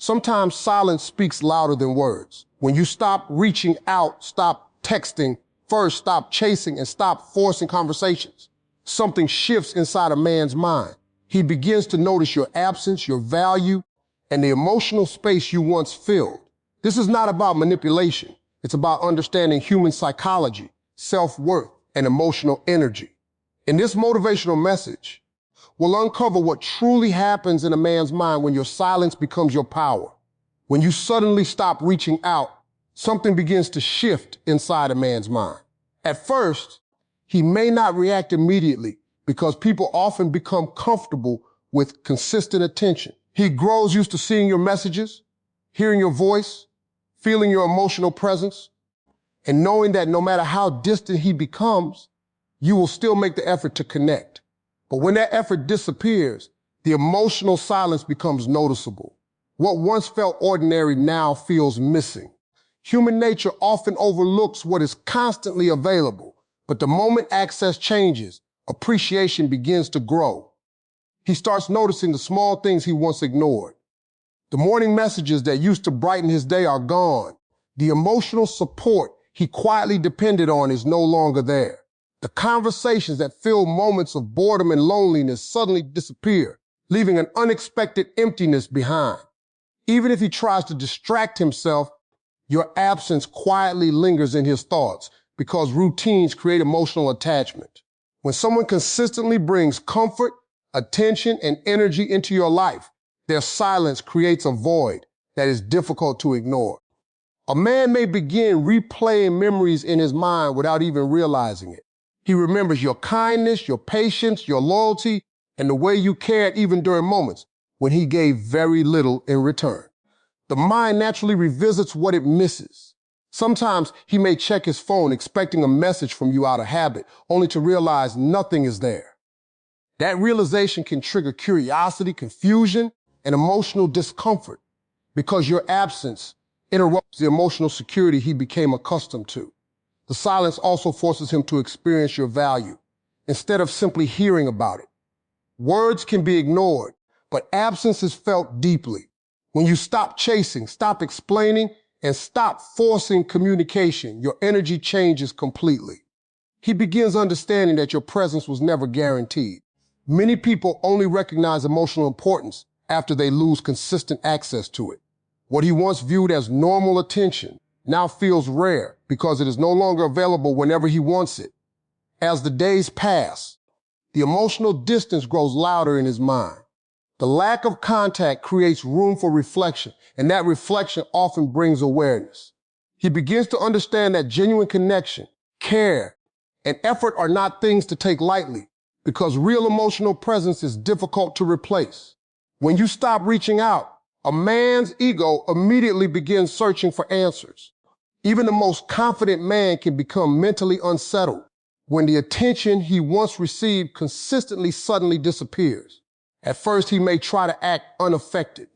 Sometimes silence speaks louder than words. When you stop reaching out, stop texting, first stop chasing, and stop forcing conversations, something shifts inside a man's mind. He begins to notice your absence, your value, and the emotional space you once filled. This is not about manipulation. It's about understanding human psychology, self-worth, and emotional energy. In this motivational message, we'll uncover what truly happens in a man's mind when your silence becomes your power. When you suddenly stop reaching out, something begins to shift inside a man's mind. At first, he may not react immediately because people often become comfortable with consistent attention. He grows used to seeing your messages, hearing your voice, feeling your emotional presence, and knowing that no matter how distant he becomes, you will still make the effort to connect. But when that effort disappears, the emotional silence becomes noticeable. What once felt ordinary now feels missing. Human nature often overlooks what is constantly available, but the moment access changes, appreciation begins to grow. He starts noticing the small things he once ignored. The morning messages that used to brighten his day are gone. The emotional support he quietly depended on is no longer there. The conversations that filled moments of boredom and loneliness suddenly disappear, leaving an unexpected emptiness behind. Even if he tries to distract himself, your absence quietly lingers in his thoughts because routines create emotional attachment. When someone consistently brings comfort, attention, and energy into your life, their silence creates a void that is difficult to ignore. A man may begin replaying memories in his mind without even realizing it. He remembers your kindness, your patience, your loyalty, and the way you cared even during moments when he gave very little in return. The mind naturally revisits what it misses. Sometimes he may check his phone expecting a message from you out of habit, only to realize nothing is there. That realization can trigger curiosity, confusion, and emotional discomfort because your absence interrupts the emotional security he became accustomed to. The silence also forces him to experience your value instead of simply hearing about it. Words can be ignored, but absence is felt deeply. When you stop chasing, stop explaining, and stop forcing communication, your energy changes completely. He begins understanding that your presence was never guaranteed. Many people only recognize emotional importance after they lose consistent access to it. What he once viewed as normal attention now feels rare because it is no longer available whenever he wants it. As the days pass, the emotional distance grows louder in his mind. The lack of contact creates room for reflection, and that reflection often brings awareness. He begins to understand that genuine connection, care, and effort are not things to take lightly because real emotional presence is difficult to replace. When you stop reaching out, a man's ego immediately begins searching for answers. Even the most confident man can become mentally unsettled when the attention he once received consistently suddenly disappears. At first, he may try to act unaffected,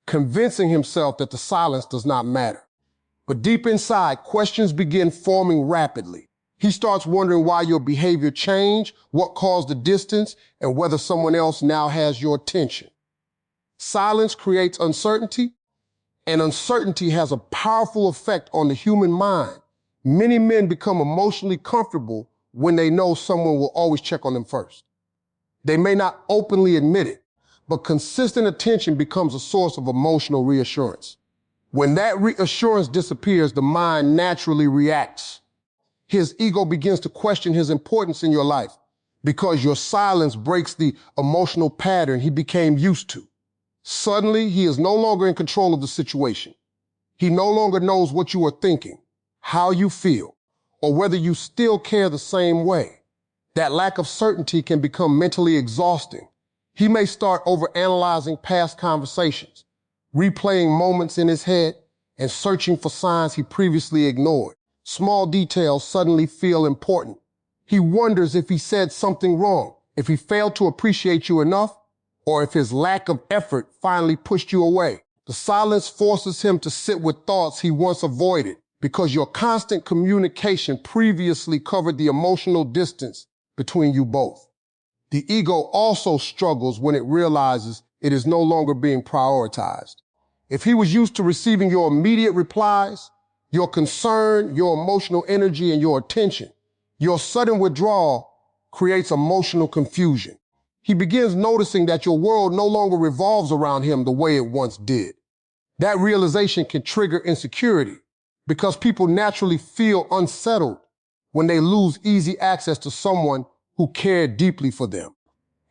convincing himself that the silence does not matter. But deep inside, questions begin forming rapidly. He starts wondering why your behavior changed, what caused the distance, and whether someone else now has your attention. Silence creates uncertainty, and uncertainty has a powerful effect on the human mind. Many men become emotionally comfortable when they know someone will always check on them first. They may not openly admit it, but consistent attention becomes a source of emotional reassurance. When that reassurance disappears, the mind naturally reacts. His ego begins to question his importance in your life because your silence breaks the emotional pattern he became used to. Suddenly, he is no longer in control of the situation. He no longer knows what you are thinking, how you feel, or whether you still care the same way. That lack of certainty can become mentally exhausting. He may start overanalyzing past conversations, replaying moments in his head, and searching for signs he previously ignored. Small details suddenly feel important. He wonders if he said something wrong, if he failed to appreciate you enough, or if his lack of effort finally pushed you away. The silence forces him to sit with thoughts he once avoided because your constant communication previously covered the emotional distance between you both. The ego also struggles when it realizes it is no longer being prioritized. If he was used to receiving your immediate replies, your concern, your emotional energy, and your attention, your sudden withdrawal creates emotional confusion. He begins noticing that your world no longer revolves around him the way it once did. That realization can trigger insecurity because people naturally feel unsettled when they lose easy access to someone who cared deeply for them.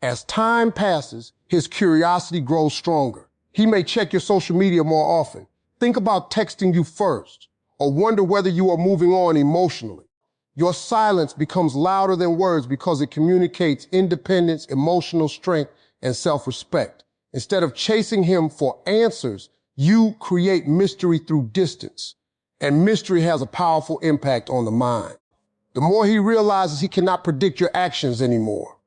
As time passes, his curiosity grows stronger. He may check your social media more often, think about texting you first, or wonder whether you are moving on emotionally. Your silence becomes louder than words because it communicates independence, emotional strength, and self-respect. Instead of chasing him for answers, you create mystery through distance. And mystery has a powerful impact on the mind. The more he realizes he cannot predict your actions anymore,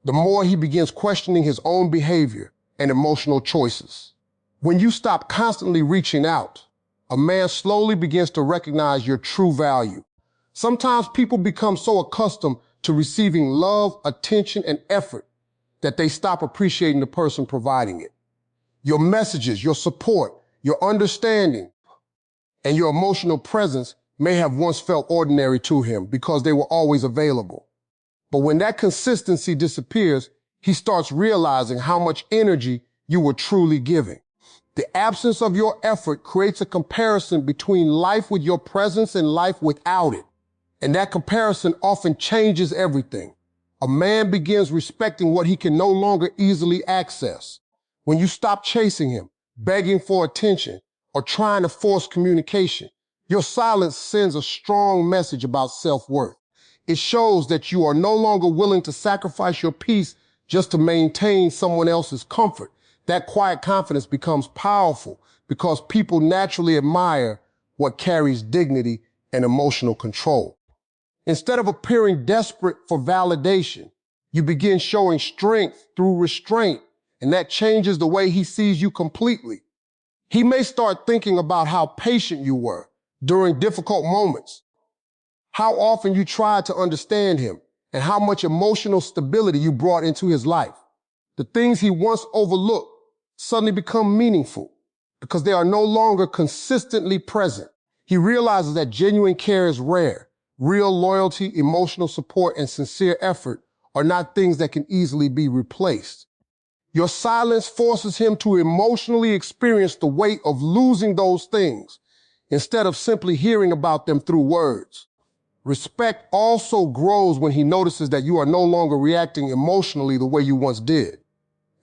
the more he begins questioning his own behavior and emotional choices. When you stop constantly reaching out, a man slowly begins to recognize your true value. Sometimes people become so accustomed to receiving love, attention, and effort that they stop appreciating the person providing it. Your messages, your support, your understanding, and your emotional presence may have once felt ordinary to him because they were always available. But when that consistency disappears, he starts realizing how much energy you were truly giving. The absence of your effort creates a comparison between life with your presence and life without it. And that comparison often changes everything. A man begins respecting what he can no longer easily access. When you stop chasing him, begging for attention, or trying to force communication, your silence sends a strong message about self-worth. It shows that you are no longer willing to sacrifice your peace just to maintain someone else's comfort. That quiet confidence becomes powerful because people naturally admire what carries dignity and emotional control. Instead of appearing desperate for validation, you begin showing strength through restraint, and that changes the way he sees you completely. He may start thinking about how patient you were during difficult moments, how often you tried to understand him, and how much emotional stability you brought into his life. The things he once overlooked suddenly become meaningful because they are no longer consistently present. He realizes that genuine care is rare. Real loyalty, emotional support, and sincere effort are not things that can easily be replaced. Your silence forces him to emotionally experience the weight of losing those things instead of simply hearing about them through words. Respect also grows when he notices that you are no longer reacting emotionally the way you once did.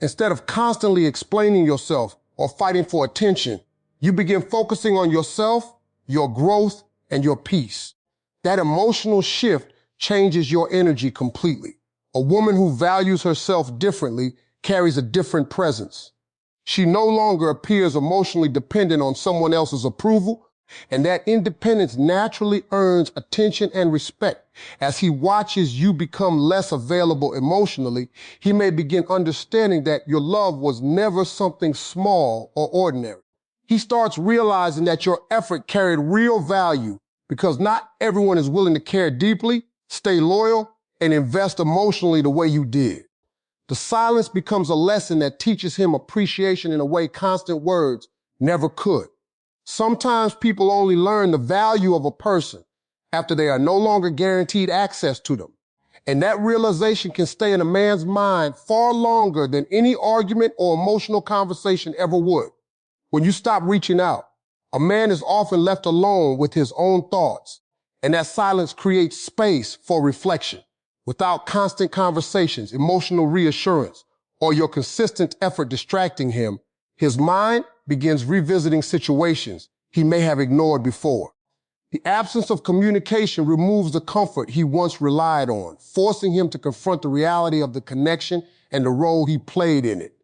Instead of constantly explaining yourself or fighting for attention, you begin focusing on yourself, your growth, and your peace. That emotional shift changes your energy completely. A woman who values herself differently carries a different presence. She no longer appears emotionally dependent on someone else's approval, and that independence naturally earns attention and respect. As he watches you become less available emotionally, he may begin understanding that your love was never something small or ordinary. He starts realizing that your effort carried real value because not everyone is willing to care deeply, stay loyal, and invest emotionally the way you did. The silence becomes a lesson that teaches him appreciation in a way constant words never could. Sometimes people only learn the value of a person after they are no longer guaranteed access to them. And that realization can stay in a man's mind far longer than any argument or emotional conversation ever would. When you stop reaching out, a man is often left alone with his own thoughts, and that silence creates space for reflection. Without constant conversations, emotional reassurance, or your consistent effort distracting him, his mind begins revisiting situations he may have ignored before. The absence of communication removes the comfort he once relied on, forcing him to confront the reality of the connection and the role he played in it.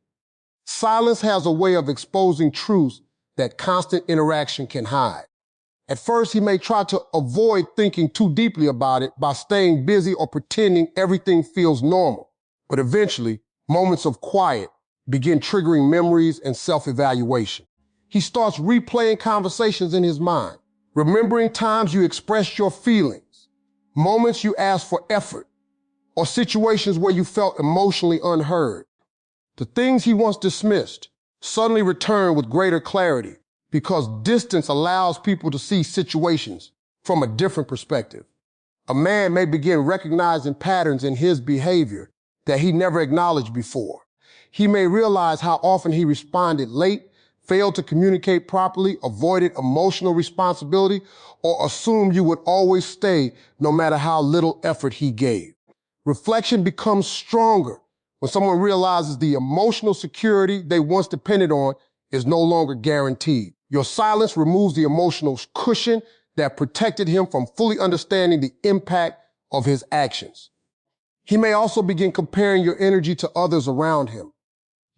Silence has a way of exposing truths that constant interaction can hide. At first, he may try to avoid thinking too deeply about it by staying busy or pretending everything feels normal. But eventually, moments of quiet begin triggering memories and self-evaluation. He starts replaying conversations in his mind, remembering times you expressed your feelings, moments you asked for effort, or situations where you felt emotionally unheard. The things he once dismissed suddenly return with greater clarity because distance allows people to see situations from a different perspective. A man may begin recognizing patterns in his behavior that he never acknowledged before. He may realize how often he responded late, failed to communicate properly, avoided emotional responsibility, or assumed you would always stay no matter how little effort he gave. Reflection becomes stronger when someone realizes the emotional security they once depended on is no longer guaranteed. Your silence removes the emotional cushion that protected him from fully understanding the impact of his actions. He may also begin comparing your energy to others around him.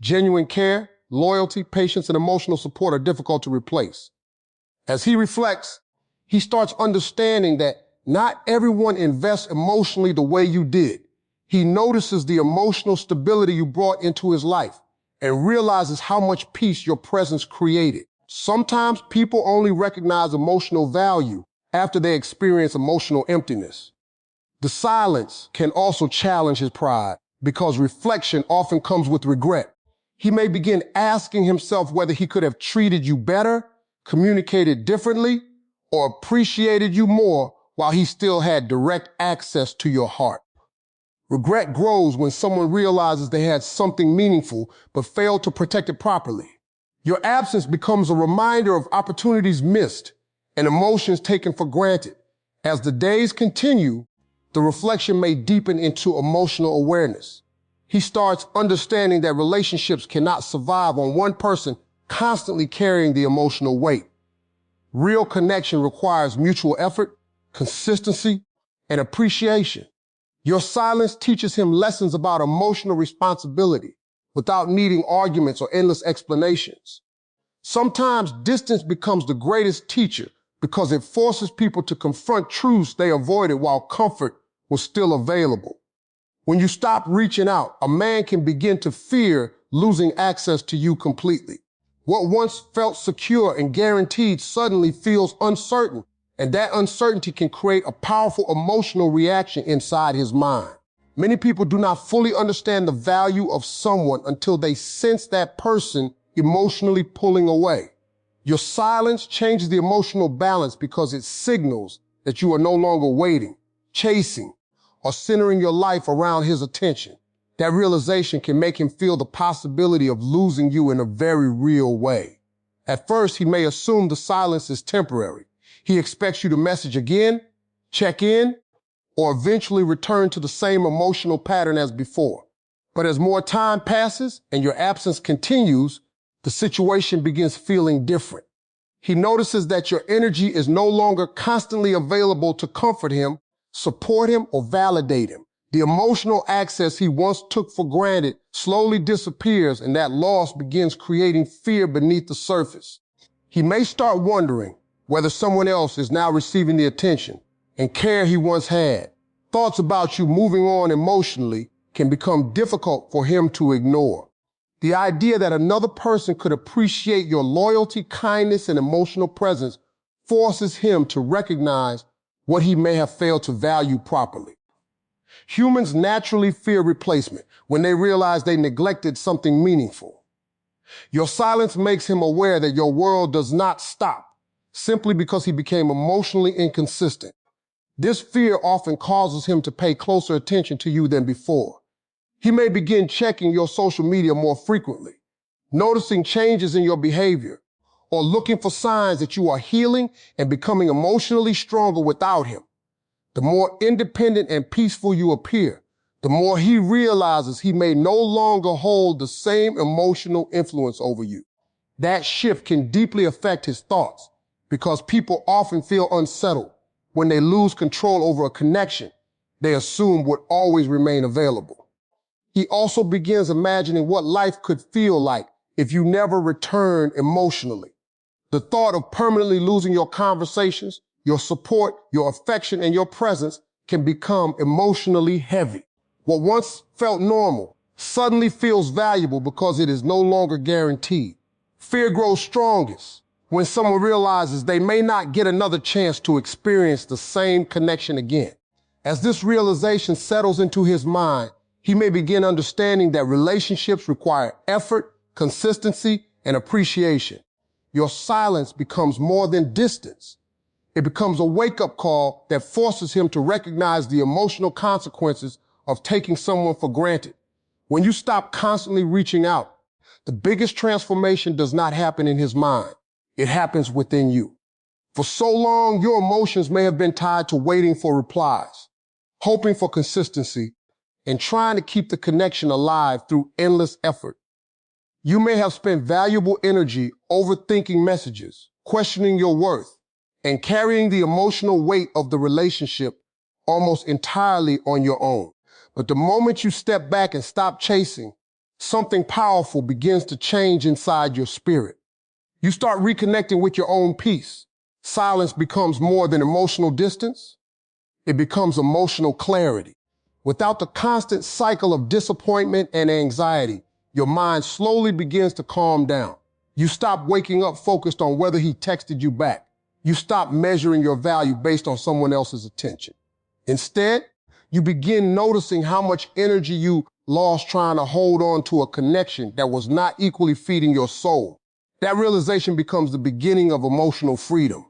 Genuine care, loyalty, patience, and emotional support are difficult to replace. As he reflects, he starts understanding that not everyone invests emotionally the way you did. He notices the emotional stability you brought into his life and realizes how much peace your presence created. Sometimes people only recognize emotional value after they experience emotional emptiness. The silence can also challenge his pride because reflection often comes with regret. He may begin asking himself whether he could have treated you better, communicated differently, or appreciated you more while he still had direct access to your heart. Regret grows when someone realizes they had something meaningful but failed to protect it properly. Your absence becomes a reminder of opportunities missed and emotions taken for granted. As the days continue, the reflection may deepen into emotional awareness. He starts understanding that relationships cannot survive on one person constantly carrying the emotional weight. Real connection requires mutual effort, consistency, and appreciation. Your silence teaches him lessons about emotional responsibility without needing arguments or endless explanations. Sometimes distance becomes the greatest teacher because it forces people to confront truths they avoided while comfort was still available. When you stop reaching out, a man can begin to fear losing access to you completely. What once felt secure and guaranteed suddenly feels uncertain, and that uncertainty can create a powerful emotional reaction inside his mind. Many people do not fully understand the value of someone until they sense that person emotionally pulling away. Your silence changes the emotional balance because it signals that you are no longer waiting, chasing, or centering your life around his attention. That realization can make him feel the possibility of losing you in a very real way. At first, he may assume the silence is temporary. He expects you to message again, check in, or eventually return to the same emotional pattern as before. But as more time passes and your absence continues, the situation begins feeling different. He notices that your energy is no longer constantly available to comfort him, support him, or validate him. The emotional access he once took for granted slowly disappears, and that loss begins creating fear beneath the surface. He may start wondering whether someone else is now receiving the attention and care he once had. Thoughts about you moving on emotionally can become difficult for him to ignore. The idea that another person could appreciate your loyalty, kindness, and emotional presence forces him to recognize what he may have failed to value properly. Humans naturally fear replacement when they realize they neglected something meaningful. Your silence makes him aware that your world does not stop simply because he became emotionally inconsistent. This fear often causes him to pay closer attention to you than before. He may begin checking your social media more frequently, noticing changes in your behavior, or looking for signs that you are healing and becoming emotionally stronger without him. The more independent and peaceful you appear, the more he realizes he may no longer hold the same emotional influence over you. That shift can deeply affect his thoughts because people often feel unsettled when they lose control over a connection they assume would always remain available. He also begins imagining what life could feel like if you never returned emotionally. The thought of permanently losing your conversations, your support, your affection, and your presence can become emotionally heavy. What once felt normal suddenly feels valuable because it is no longer guaranteed. Fear grows strongest when someone realizes they may not get another chance to experience the same connection again. As this realization settles into his mind, he may begin understanding that relationships require effort, consistency, and appreciation. Your silence becomes more than distance. It becomes a wake-up call that forces him to recognize the emotional consequences of taking someone for granted. When you stop constantly reaching out, the biggest transformation does not happen in his mind. It happens within you. For so long, your emotions may have been tied to waiting for replies, hoping for consistency, and trying to keep the connection alive through endless effort. You may have spent valuable energy overthinking messages, questioning your worth, and carrying the emotional weight of the relationship almost entirely on your own. But the moment you step back and stop chasing, something powerful begins to change inside your spirit. You start reconnecting with your own peace. Silence becomes more than emotional distance. It becomes emotional clarity. Without the constant cycle of disappointment and anxiety, your mind slowly begins to calm down. You stop waking up focused on whether he texted you back. You stop measuring your value based on someone else's attention. Instead, you begin noticing how much energy you lost trying to hold on to a connection that was not equally feeding your soul. That realization becomes the beginning of emotional freedom.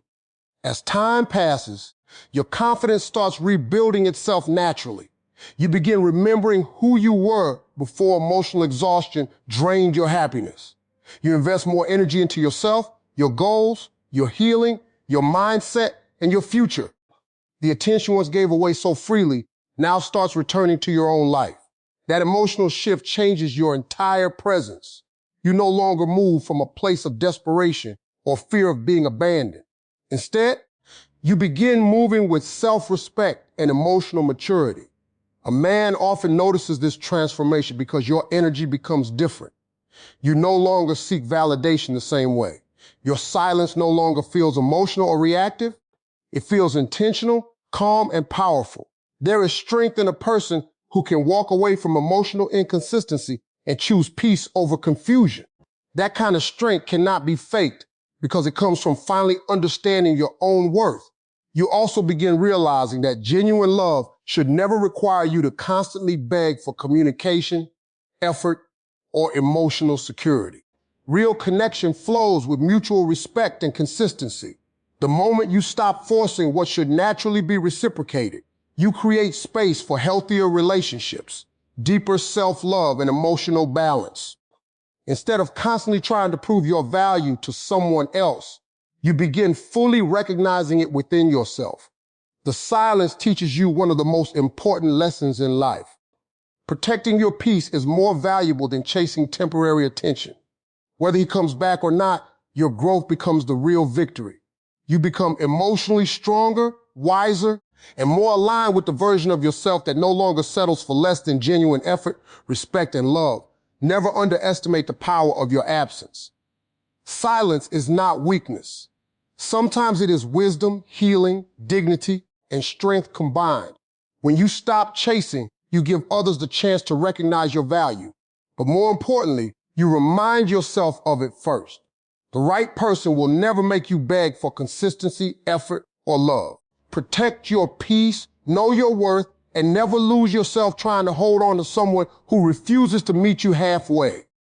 As time passes, your confidence starts rebuilding itself naturally. You begin remembering who you were before emotional exhaustion drained your happiness. You invest more energy into yourself, your goals, your healing, your mindset, and your future. The attention once gave away so freely now starts returning to your own life. That emotional shift changes your entire presence. You no longer move from a place of desperation or fear of being abandoned. Instead, you begin moving with self-respect and emotional maturity. A man often notices this transformation because your energy becomes different. You no longer seek validation the same way. Your silence no longer feels emotional or reactive. It feels intentional, calm, and powerful. There is strength in a person who can walk away from emotional inconsistency and choose peace over confusion. That kind of strength cannot be faked because it comes from finally understanding your own worth. You also begin realizing that genuine love should never require you to constantly beg for communication, effort, or emotional security. Real connection flows with mutual respect and consistency. The moment you stop forcing what should naturally be reciprocated, you create space for healthier relationships, deeper self-love, and emotional balance. Instead of constantly trying to prove your value to someone else, you begin fully recognizing it within yourself. The silence teaches you one of the most important lessons in life. Protecting your peace is more valuable than chasing temporary attention. Whether he comes back or not, your growth becomes the real victory. You become emotionally stronger, wiser, and more aligned with the version of yourself that no longer settles for less than genuine effort, respect, and love. Never underestimate the power of your absence. Silence is not weakness. Sometimes it is wisdom, healing, dignity, and strength combined. When you stop chasing, you give others the chance to recognize your value. But more importantly, you remind yourself of it first. The right person will never make you beg for consistency, effort, or love. Protect your peace, know your worth, and never lose yourself trying to hold on to someone who refuses to meet you halfway.